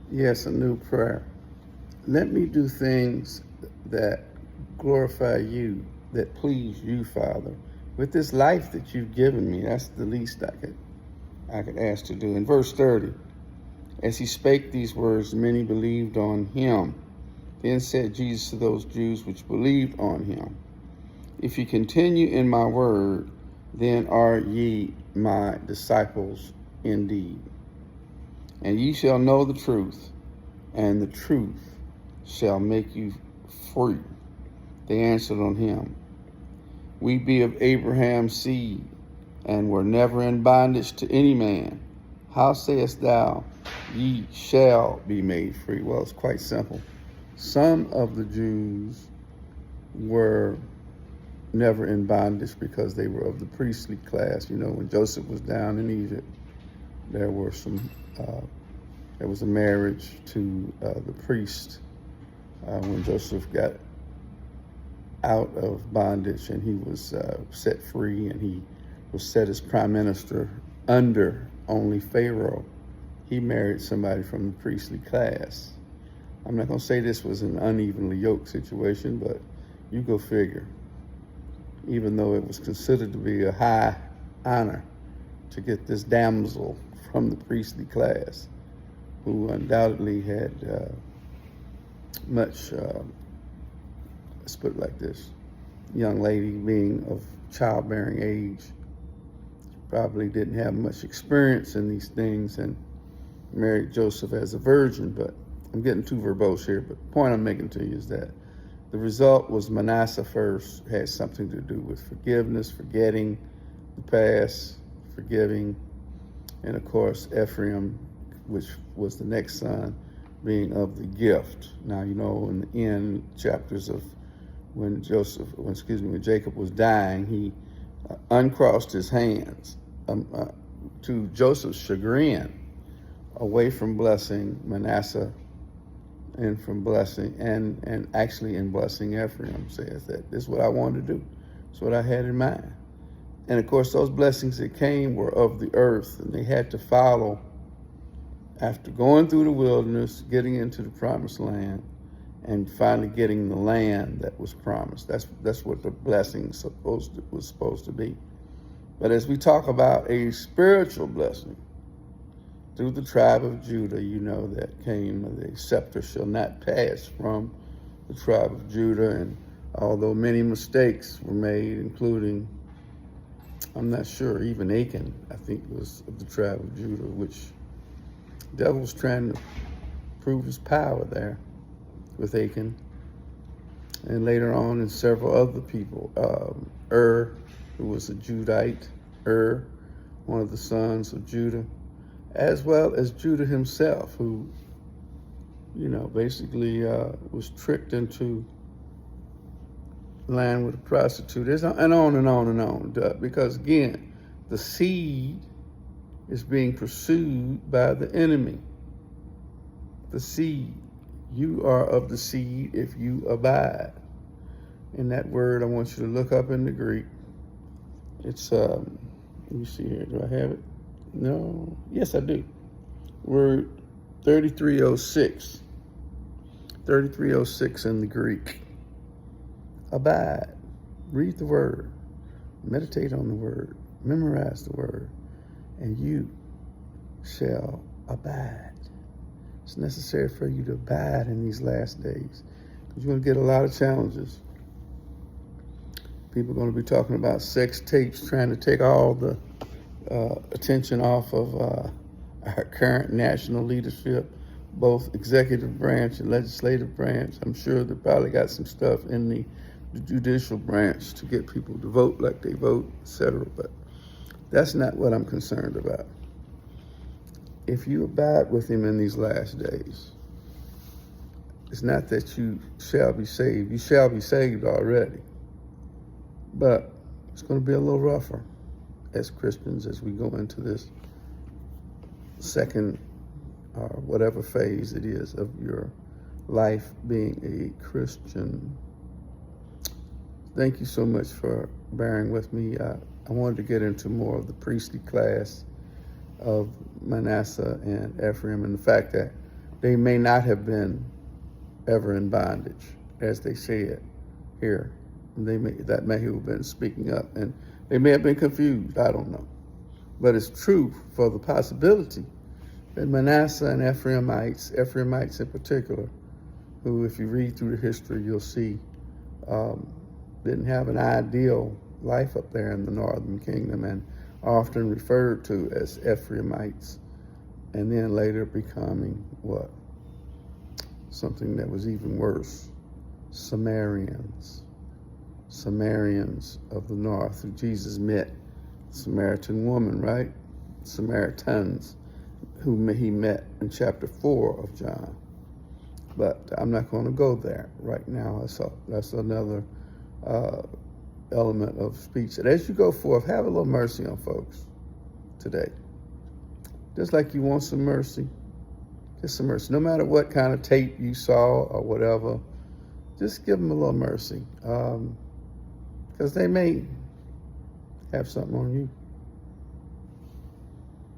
Yes, a new prayer. Let me do things that glorify you, that please you, Father. With this life that you've given me, that's the least I could ask to do. In verse 30, as he spake these words, many believed on him. Then said Jesus to those Jews which believed on him, if ye continue in my word, then are ye my disciples indeed. And ye shall know the truth, and the truth shall make you free. They answered on him, we be of Abraham's seed, and were never in bondage to any man. How sayest thou, ye shall be made free? Well, it's quite simple. Some of the Jews were never in bondage because they were of the priestly class. You know, when Joseph was down in Egypt, there was a marriage to the priest when Joseph got out of bondage, and he was set free, and he was set as prime minister under only Pharaoh. He married somebody from the priestly class. I'm not going to say this was an unevenly yoked situation, but you go figure. Even though it was considered to be a high honor to get this damsel from the priestly class, who undoubtedly had much, let's put it like this, young lady being of childbearing age, probably didn't have much experience in these things and married Joseph as a virgin. But I'm getting too verbose here, but the point I'm making to you is that the result was Manasseh first had something to do with forgiveness, forgetting the past, forgiving, and of course Ephraim, which was the next son, being of the gift. Now, you know, in the end chapters of when Jacob was dying, he uncrossed his hands to Joseph's chagrin, away from blessing Manasseh and from blessing and actually in blessing Ephraim. Says that this is what I wanted to do. It's what I had in mind. And of course, those blessings that came were of the earth, and they had to follow after going through the wilderness, getting into the promised land, and finally getting the land that was promised. That's what the blessing was supposed to be. But as we talk about a spiritual blessing through the tribe of Judah, you know that came, the scepter shall not pass from the tribe of Judah. And although many mistakes were made, including, I'm not sure, even Achan, I think, was of the tribe of Judah, which the devil was trying to prove his power there with Achan. And later on, in several other people, who was a Judite, one of the sons of Judah, as well as Judah himself, who, you know, basically was tricked into land with a prostitute, and on and on and on. Because again, the seed is being pursued by the enemy. The seed. You are of the seed if you abide. And that word I want you to look up in the Greek. It's, let me see here. Do I have it? No. Yes, I do. Word 3306. 3306 in the Greek. Abide. Read the word. Meditate on the word. Memorize the word. And you shall abide. It's necessary for you to abide in these last days, because you're going to get a lot of challenges. People are going to be talking about sex tapes, trying to take all the attention off of our current national leadership, both executive branch and legislative branch. I'm sure they probably got some stuff in the judicial branch to get people to vote like they vote, etc. But that's not what I'm concerned about. If you abide with him in these last days, it's not that you shall be saved. You shall be saved already. But it's going to be a little rougher as Christians as we go into this second or whatever phase it is of your life being a Christian. Thank you so much for bearing with me. I wanted to get into more of the priestly class of Manasseh and Ephraim, and the fact that They may not have been ever in bondage, as they said here. That may have been speaking up, and they may have been confused. I don't know. But it's true for the possibility that Manasseh and Ephraimites in particular, who, if you read through the history, you'll see didn't have an ideal life up there in the northern kingdom, and are often referred to as Ephraimites, and then later becoming what? Something that was even worse, Samaritans of the north, who Jesus met, Samaritan woman, right? Samaritans, whom he met in chapter 4 of John. But I'm not going to go there right now. That's another element of speech. And as you go forth, have a little mercy on folks today. Just like you want some mercy, just some mercy. No matter what kind of tape you saw or whatever, just give them a little mercy. Because they may have something on you.